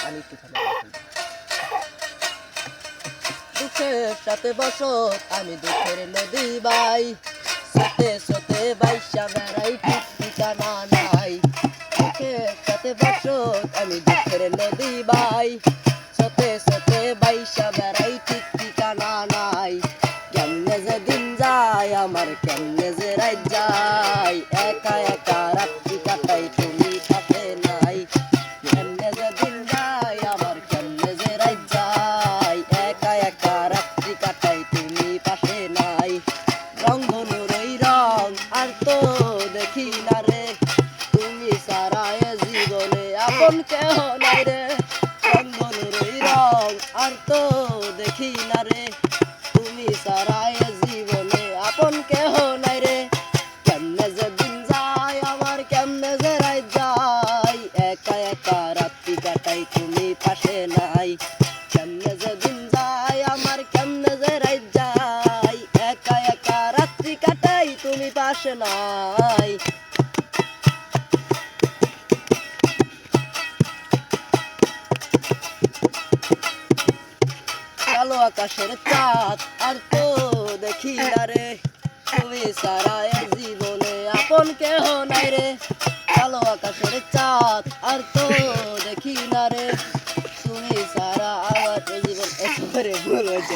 আমি একটু থামে দুঃখের সাথে বসত আমি দুঃখের নদী বাই সাথে সাথে বাইশা বেড়াই ঠিক ঠিকানা নাই দুঃখের সাথে বসত আমি দুঃখের নদী বাই সাথে সাথে বাইশা বেড়াই ঠিক ঠিকানা নাই কেমনে যে দিন যায় আমার কেমনে যে রাত যায় একা একা রাত্রি কাটাই তুমি সাথে নাই কেমনে যে দিন যায় আমার কেমনে যে রাত যায় একা একা রাত্রি কাটাই তুমি পাশে নাই রংধনুর ওই রং আর তো দেখি না রে তুমি সারা এ জীবনে আপন কেহ নাই রে রংধনুর ওই রং আর তো দেখি না রে তুমি সারা এ জীবনে আপন কেহ নাই রে কেমনে যে দিন যায় আমার কেমনে যে রাত যায় একা একা রাত্রি কাটাই তুমি পাশে নাই কেমনে যে দিন যায় আমার কেমনে যে রাত যায় একা একা রাত্রি কাটাই তুমি পাশে নাই কালো আকাশের চাঁদ আর তো দেখি না রে তুমি সারা এ জীবনে আপন কেহ নাই রে কালো আকাশের চাঁদ আর তো দেখি না রে তুমি সারা আমার জীবন একেবারে ভুল হয়েছে